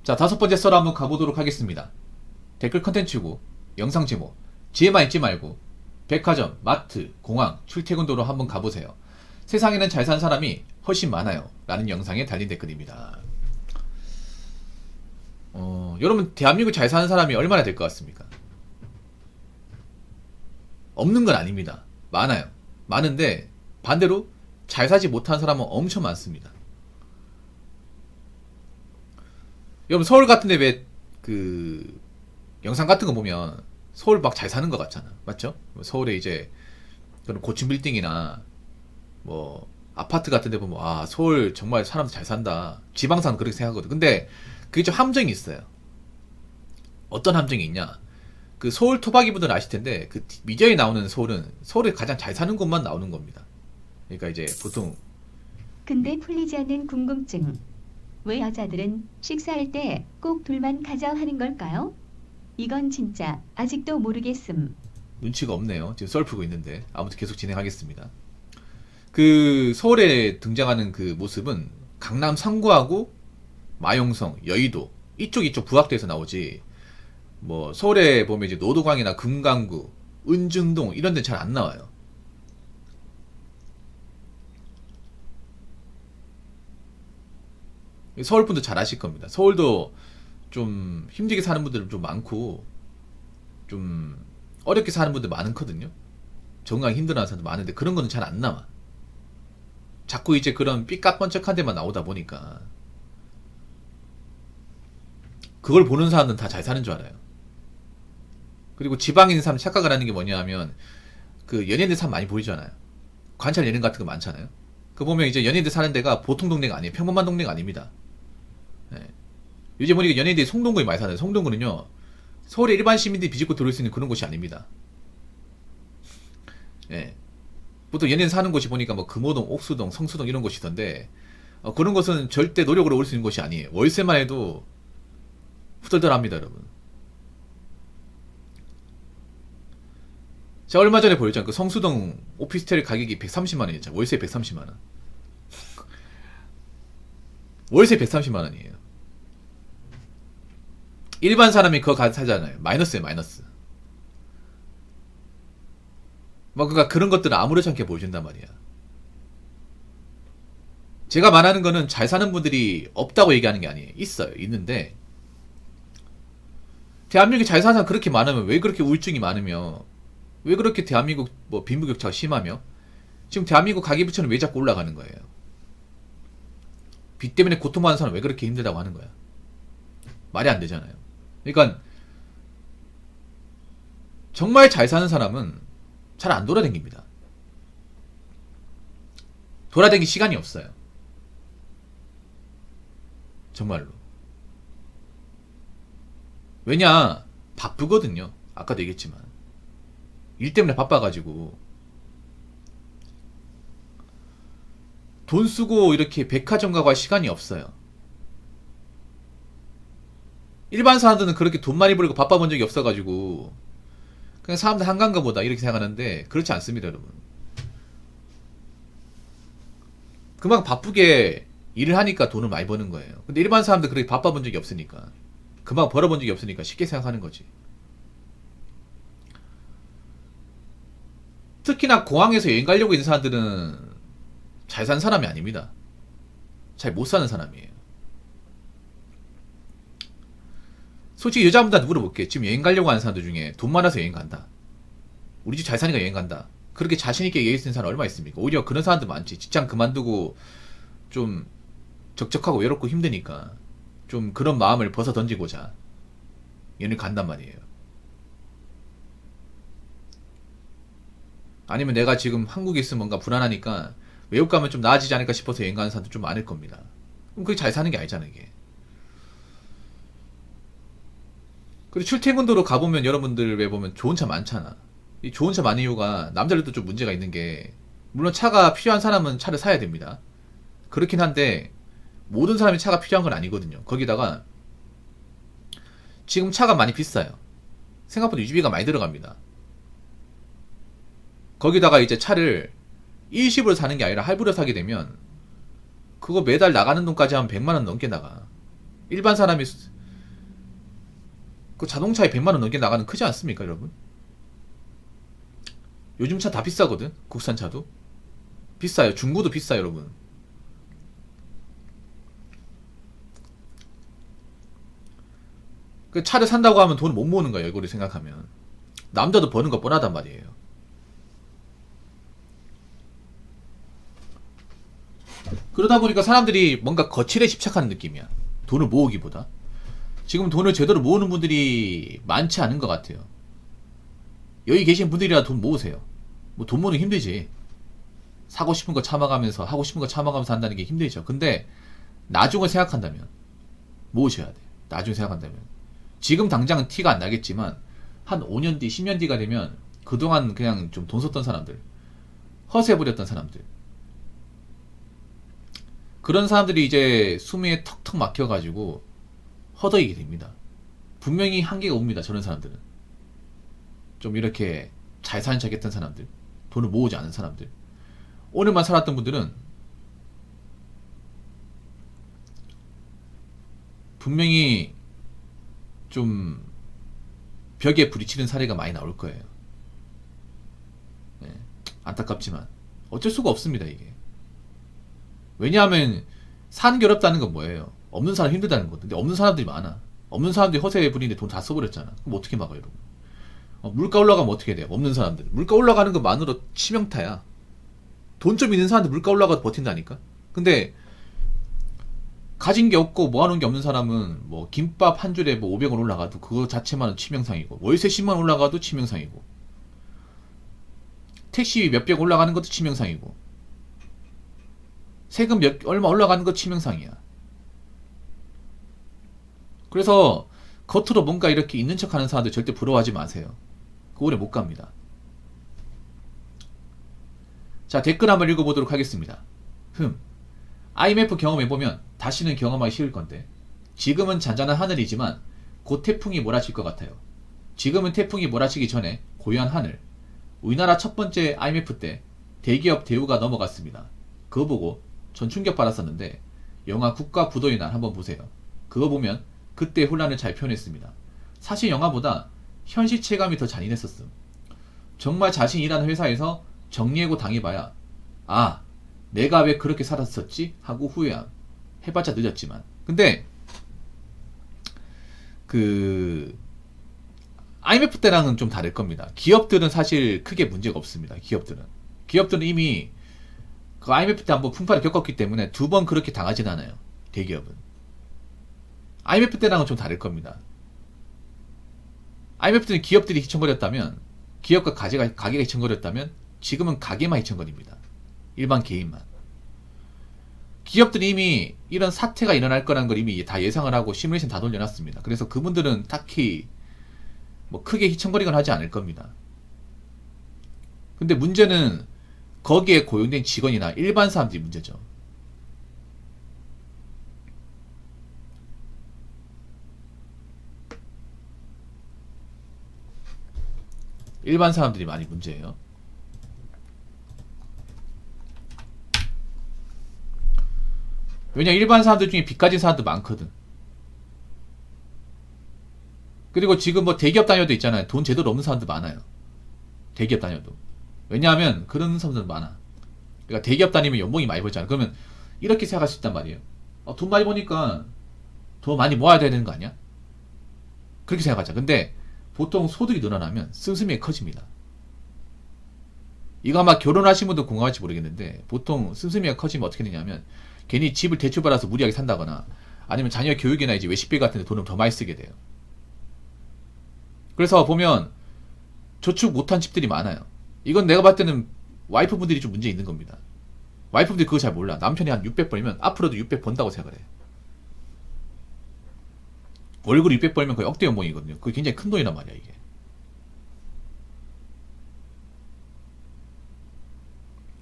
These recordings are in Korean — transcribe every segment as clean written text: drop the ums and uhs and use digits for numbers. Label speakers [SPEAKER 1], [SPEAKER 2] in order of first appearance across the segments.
[SPEAKER 1] 자, 다섯 번째 썰 한번 가보도록 하겠습니다. 댓글 컨텐츠고, 영상 제목, 지혜만 있지 말고, 백화점, 마트, 공항, 출퇴근도로 한번 가보세요. 세상에는 잘 산 사람이 훨씬 많아요. 라는 영상에 달린 댓글입니다. 여러분, 대한민국 잘 사는 사람이 얼마나 될 것 같습니까? 없는 건 아닙니다. 많아요. 많은데, 반대로 잘 사지 못한 사람은 엄청 많습니다. 여러분, 서울 같은데 왜, 영상 같은 거 보면, 서울 막 잘 사는 것 같잖아. 맞죠? 서울에 이제, 그런 고층 빌딩이나, 아파트 같은 데 보면, 아, 서울 정말 사람들 잘 산다. 지방사는 그렇게 생각하거든. 근데, 그게 좀 함정이 있어요. 어떤 함정이 있냐? 그 서울 토박이분들은 아실 텐데, 그 미디어에 나오는 서울은, 서울에 가장 잘 사는 곳만 나오는 겁니다. 그러니까 이제 보통,
[SPEAKER 2] 근데 풀리지 않는 궁금증. 왜 여자들은 식사할 때 꼭 둘만 가져 하는 걸까요? 이건 진짜 아직도 모르겠음.
[SPEAKER 1] 눈치가 없네요. 지금 썰 풀고 있는데. 아무튼 계속 진행하겠습니다. 그 서울에 등장하는 그 모습은 강남 상구하고 마용성, 여의도 이쪽 부각돼서 나오지. 서울에 보면 이제 노도광이나 금강구, 은중동 이런 데는 잘 안 나와요. 서울 분들 잘 아실 겁니다. 서울도 좀 힘들게 사는 분들 좀 많고 좀 어렵게 사는 분들 많거든요. 적응하기 힘들어하는 사람도 많은데 그런 거는 잘 안 나와. 자꾸 이제 그런 삐까뻔쩍한 데만 나오다 보니까 그걸 보는 사람들은 다 잘 사는 줄 알아요. 그리고 지방에 있는 사람 착각을 하는 게 뭐냐 하면 그 연예인들 사람 많이 보이잖아요. 관찰 예능 같은 거 많잖아요. 그 보면 이제 연예인들 사는 데가 보통 동네가 아니에요. 평범한 동네가 아닙니다. 네. 요즘 보니까 연예인들이 송동구에 많이 사는데 송동구는요 서울의 일반 시민들이 비집고 들어올 수 있는 그런 곳이 아닙니다. 예. 보통 연예인 사는 곳이 보니까 금호동, 옥수동, 성수동 이런 곳이던데 그런 곳은 절대 노력으로 올 수 있는 곳이 아니에요. 월세만 해도 후덜덜합니다, 여러분. 제가 얼마 전에 보였잖아요. 그 성수동 오피스텔 가격이 130만 원이었잖아요. 월세 130만 원. 월세 130만 원이에요. 일반 사람이 그거 가서 사잖아요. 마이너스에 마이너스. 그러니까 그런 것들은 아무렇지 않게 보여준단 말이야. 제가 말하는 거는 잘 사는 분들이 없다고 얘기하는 게 아니에요. 있어요. 있는데 대한민국에 잘 사는 사람 그렇게 많으면 왜 그렇게 우울증이 많으며 왜 그렇게 대한민국 빈부격차가 심하며 지금 대한민국 가계부채는 왜 자꾸 올라가는 거예요? 빚 때문에 고통받는 사람 왜 그렇게 힘들다고 하는 거야? 말이 안 되잖아요. 그러니까 정말 잘 사는 사람은 잘 안 돌아다닙니다. 돌아다니기 시간이 없어요. 정말로. 왜냐? 바쁘거든요. 아까도 얘기했지만. 일 때문에 바빠가지고. 돈 쓰고 이렇게 백화점 가고 할 시간이 없어요. 일반 사람들은 그렇게 돈 많이 벌고 바빠 본 적이 없어가지고 그냥 사람들 한가한가 보다 이렇게 생각하는데 그렇지 않습니다, 여러분. 그만큼 바쁘게 일을 하니까 돈을 많이 버는 거예요. 근데 일반 사람들 그렇게 바빠 본 적이 없으니까 그만큼 벌어본 적이 없으니까 쉽게 생각하는 거지. 특히나 공항에서 여행 가려고 있는 사람들은 잘 사는 사람이 아닙니다. 잘 못 사는 사람이에요. 솔직히 여자분들한테 물어볼게. 지금 여행 가려고 하는 사람들 중에 돈 많아서 여행 간다. 우리 집 잘 사니까 여행 간다. 그렇게 자신있게 얘기할 수 있는 사람 얼마 있습니까? 오히려 그런 사람들 많지. 직장 그만두고 좀 적적하고 외롭고 힘드니까 좀 그런 마음을 벗어 던지고자 여행을 간단 말이에요. 아니면 내가 지금 한국에 있으면 뭔가 불안하니까 외국 가면 좀 나아지지 않을까 싶어서 여행 가는 사람도 좀 많을 겁니다. 그럼 그게 잘 사는 게 아니잖아, 이게. 그리고 출퇴근도로 가보면 여러분들 왜 보면 좋은 차 많잖아. 이 좋은 차 많은 이유가 남자들도 좀 문제가 있는 게 물론 차가 필요한 사람은 차를 사야 됩니다. 그렇긴 한데 모든 사람이 차가 필요한 건 아니거든요. 거기다가 지금 차가 많이 비싸요. 생각보다 유지비가 많이 들어갑니다. 거기다가 이제 차를 일시불로 사는 게 아니라 할부로 사게 되면 그거 매달 나가는 돈까지 하면 100만원 넘게 나가. 일반 사람이 그 자동차에 100만원 넘게 나가는 크지 않습니까, 여러분? 요즘 차 다 비싸거든. 국산 차도 비싸요. 중고도 비싸요, 여러분. 그 차를 산다고 하면 돈을 못 모으는 거예요, 이거를 생각하면. 남자도 버는 거 뻔하단 말이에요. 그러다 보니까 사람들이 뭔가 거칠에 집착하는 느낌이야. 돈을 모으기보다. 지금 돈을 제대로 모으는 분들이 많지 않은 것 같아요. 여기 계신 분들이라 돈 모으세요. 뭐 돈 모으는 게 힘들지. 사고 싶은 거 참아가면서 하고 싶은 거 참아가면서 한다는 게 힘들죠. 근데 나중을 생각한다면 모으셔야 돼. 나중에 생각한다면. 지금 당장은 티가 안 나겠지만 한 5년 뒤, 10년 뒤가 되면 그동안 그냥 좀 돈 썼던 사람들, 허세 부렸던 사람들, 그런 사람들이 이제 수미에 턱턱 막혀가지고 허덕이게 됩니다. 분명히 한계가 옵니다. 저런 사람들은. 좀 이렇게 잘 사는 척 했던 사람들, 돈을 모으지 않은 사람들, 오늘만 살았던 분들은 분명히 좀 벽에 부딪히는 사례가 많이 나올 거예요. 네, 안타깝지만 어쩔 수가 없습니다, 이게. 왜냐하면 사는 게 어렵다는 건 뭐예요? 없는 사람 힘들다는 건데 없는 사람들이 많아. 없는 사람들이 허세에 부리는데 돈 다 써버렸잖아. 그럼 어떻게 막아요, 여러분? 물가 올라가면 어떻게 돼요? 없는 사람들. 물가 올라가는 것만으로 치명타야. 돈 좀 있는 사람들 물가 올라가도 버틴다니까? 근데 가진 게 없고 모아놓은 게 없는 사람은 뭐 김밥 한 줄에 뭐 500원 올라가도 그거 자체만은 치명상이고, 월세 10만 올라가도 치명상이고, 택시 몇백 올라가는 것도 치명상이고, 세금 얼마 올라가는 거 치명상이야. 그래서 겉으로 뭔가 이렇게 있는 척 하는 사람들 절대 부러워하지 마세요. 그 오래 못 갑니다. 자, 댓글 한번 읽어보도록 하겠습니다. IMF 경험해보면 다시는 경험하기 쉬울 건데, 지금은 잔잔한 하늘이지만 곧 태풍이 몰아칠 것 같아요. 지금은 태풍이 몰아치기 전에 고요한 하늘. 우리나라 첫 번째 IMF 때 대기업 대우가 넘어갔습니다. 그거 보고 전 충격받았었는데, 영화 국가 부도의 날 한번 보세요. 그거 보면 그때 혼란을 잘 표현했습니다. 사실 영화보다 현실 체감이 더 잔인했었음. 정말 자신이 일하는 회사에서 정리해고 당해봐야, 아, 내가 왜 그렇게 살았었지? 하고 후회함. 해봤자 늦었지만. 근데 IMF 때랑은 좀 다를 겁니다. 기업들은 사실 크게 문제가 없습니다. 기업들은 이미 그 IMF 때 한번 풍파를 겪었기 때문에 두 번 그렇게 당하진 않아요. 대기업은. IMF 때랑은 좀 다를 겁니다. IMF 때는 기업들이 휘청거렸다면, 기업과 가게가 휘청거렸다면, 지금은 가게만 휘청거립니다. 일반 개인만. 기업들이 이미 이런 사태가 일어날 거라는 걸 이미 다 예상을 하고 시뮬레이션 다 돌려놨습니다. 그래서 그분들은 딱히 뭐 크게 휘청거리거나 하지 않을 겁니다. 근데 문제는 거기에 고용된 직원이나 일반 사람들이 문제죠. 일반 사람들이 많이 문제예요. 왜냐, 일반 사람들 중에 빚 가진 사람들 많거든. 그리고 지금 뭐 대기업 다녀도 있잖아요. 돈 제대로 없는 사람들 많아요. 대기업 다녀도. 왜냐하면 그런 사람들 많아. 그러니까 대기업 다니면 연봉이 많이 벌잖아. 그러면 이렇게 생각할 수 있단 말이에요. 돈 많이 버니까 더 많이 모아야 되는 거 아니야? 그렇게 생각하자. 근데 보통 소득이 늘어나면 씀씀이가 커집니다. 이거 아마 결혼하신 분도 공감할지 모르겠는데, 보통 씀씀이가 커지면 어떻게 되냐면, 괜히 집을 대출받아서 무리하게 산다거나, 아니면 자녀 교육이나 이제 외식비 같은 데 돈을 더 많이 쓰게 돼요. 그래서 보면 저축 못한 집들이 많아요. 이건 내가 봤을 때는 와이프분들이 좀 문제 있는 겁니다. 와이프분들이 그거 잘 몰라. 남편이 한 600 벌면 앞으로도 600 번다고 생각을 해. 월급 600 벌면 거의 억대 연봉이거든요. 그게 굉장히 큰 돈이란 말이야, 이게.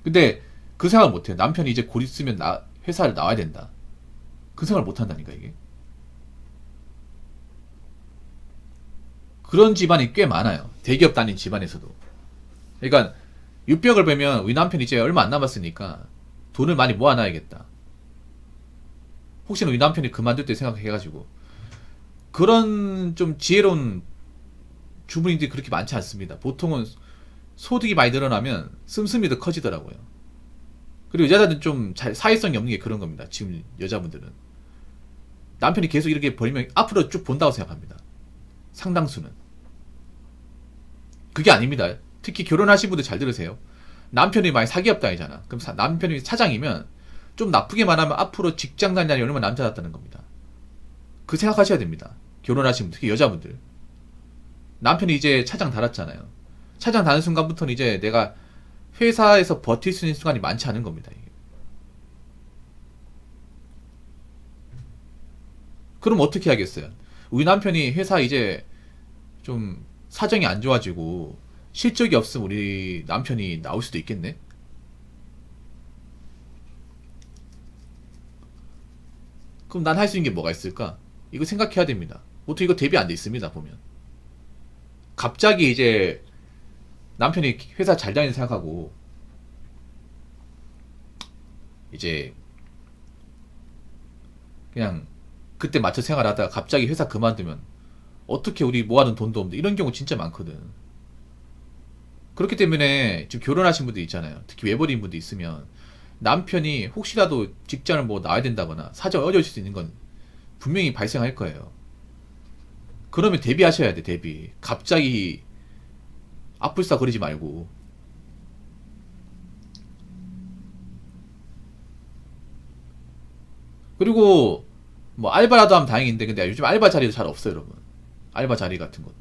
[SPEAKER 1] 근데 그 생각을 못해요. 남편이 이제 곧 있으면 회사를 나와야 된다. 그 생각을 못한다니까, 이게. 그런 집안이 꽤 많아요. 대기업 다닌 집안에서도. 그러니까 600을 벌면 우리 남편이 이제 얼마 안 남았으니까 돈을 많이 모아놔야겠다. 혹시나 우리 남편이 그만둘 때 생각해가지고 그런 좀 지혜로운 주부님들이 그렇게 많지 않습니다. 보통은 소득이 많이 늘어나면 씀씀이 더 커지더라고요. 그리고 여자들은 좀 사회성이 없는 게 그런 겁니다. 지금 여자분들은 남편이 계속 이렇게 버리면 앞으로 쭉 본다고 생각합니다. 상당수는 그게 아닙니다. 특히 결혼하신 분들 잘 들으세요. 남편이 많이 사기업다이잖아. 그럼 남편이 사장이면 좀 나쁘게 말하면 앞으로 직장 다니는 얼마나 남자답다는 겁니다. 그 생각하셔야 됩니다. 결혼하신 분, 특히 여자분들. 남편이 이제 차장 달았잖아요. 차장 다는 순간부터는 이제 내가 회사에서 버틸 수 있는 순간이 많지 않은 겁니다. 이게. 그럼 어떻게 하겠어요? 우리 남편이 회사 이제 좀 사정이 안 좋아지고 실적이 없으면 우리 남편이 나올 수도 있겠네? 그럼 난 할 수 있는 게 뭐가 있을까? 이거 생각해야 됩니다. 보통 이거 대비 안 돼 있습니다, 보면. 갑자기 이제 남편이 회사 잘 다니는 생각하고 이제 그냥 그때 맞춰 생활하다가 갑자기 회사 그만두면 어떻게 우리 모아둔 돈도 없는데 이런 경우 진짜 많거든. 그렇기 때문에 지금 결혼하신 분들 있잖아요. 특히 외벌이인 분들 있으면 남편이 혹시라도 직장을 뭐 나와야 된다거나 사정 어려울 수 있는 건 분명히 발생할 거예요. 그러면 대비하셔야 돼, 대비. 갑자기 앞불싸 거리지 말고. 그리고 뭐 알바라도 하면 다행인데 근데 요즘 알바 자리도 잘 없어요, 여러분. 알바 자리 같은 것도.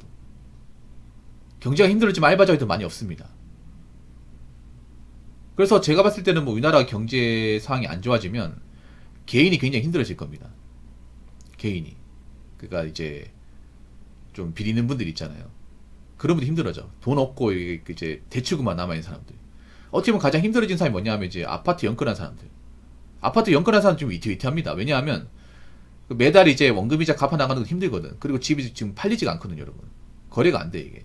[SPEAKER 1] 경제가 힘들어지면 알바 자리도 많이 없습니다. 그래서 제가 봤을 때는 뭐 우리나라 경제 상황이 안 좋아지면 개인이 굉장히 힘들어질 겁니다. 개인이. 그러니까 이제 좀 비리는 분들 있잖아요. 그런 분들 힘들어져. 돈 없고 이제 대출금만 남아있는 사람들. 어떻게 보면 가장 힘들어진 사람이 뭐냐 하면 이제 아파트 연끌한 사람들. 아파트 연끌한 사람 좀 위태위태합니다. 왜냐하면 매달 이제 원금이자 갚아 나가는 건 힘들거든. 그리고 집이 지금 팔리지가 않거든요, 여러분. 거래가 안 돼, 이게.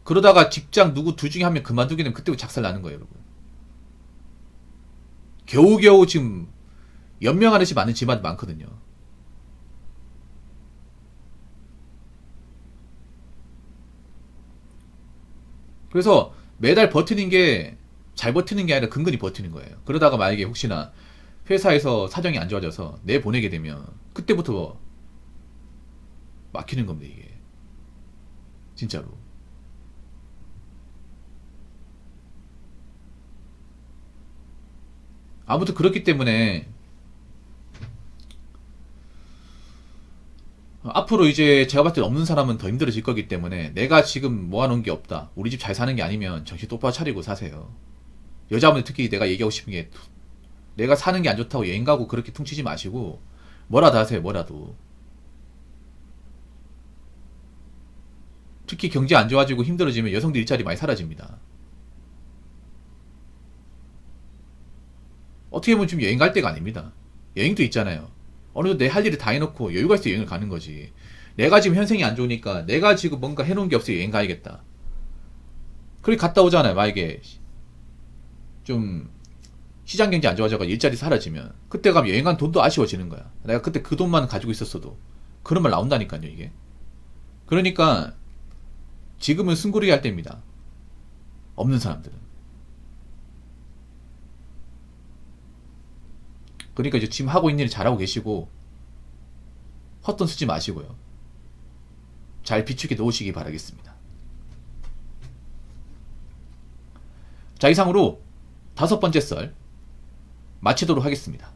[SPEAKER 1] 그러다가 직장 누구 둘 중에 한 명 그만두게 되면 그때부터 작살 나는 거예요, 여러분. 겨우겨우 지금 연명하는 집 많은 집안도 많거든요. 그래서 매달 버티는 게 잘 버티는 게 아니라 근근히 버티는 거예요. 그러다가 만약에 혹시나 회사에서 사정이 안 좋아져서 내보내게 되면 그때부터 막히는 겁니다, 이게. 진짜로. 아무튼 그렇기 때문에 앞으로 이제 제가 봤을 때 없는 사람은 더 힘들어질 거기 때문에 내가 지금 모아놓은 게 없다. 우리 집 잘 사는 게 아니면 정신 똑바로 차리고 사세요. 여자분들 특히 내가 얘기하고 싶은 게 내가 사는 게 안 좋다고 여행 가고 그렇게 퉁치지 마시고 뭐라도 하세요. 뭐라도. 특히 경제 안 좋아지고 힘들어지면 여성들 일자리 많이 사라집니다. 어떻게 보면 지금 여행 갈 때가 아닙니다. 여행도 있잖아요. 어느 정도 내 할 일을 다 해놓고 여유가 있어 여행을 가는 거지. 내가 지금 현생이 안 좋으니까 내가 지금 뭔가 해놓은 게 없어 여행 가야겠다. 그렇게 갔다 오잖아요. 만약에 좀 시장 경제 안 좋아져가지고 일자리 사라지면 그때 가면 여행 간 돈도 아쉬워지는 거야. 내가 그때 그 돈만 가지고 있었어도 그런 말 나온다니까요, 이게. 그러니까 지금은 승부르기 할 때입니다. 없는 사람들은. 그러니까 이제 지금 하고 있는 일 잘하고 계시고 헛돈 쓰지 마시고요. 잘 비축해 놓으시기 바라겠습니다. 자, 이상으로 5번째 썰 마치도록 하겠습니다.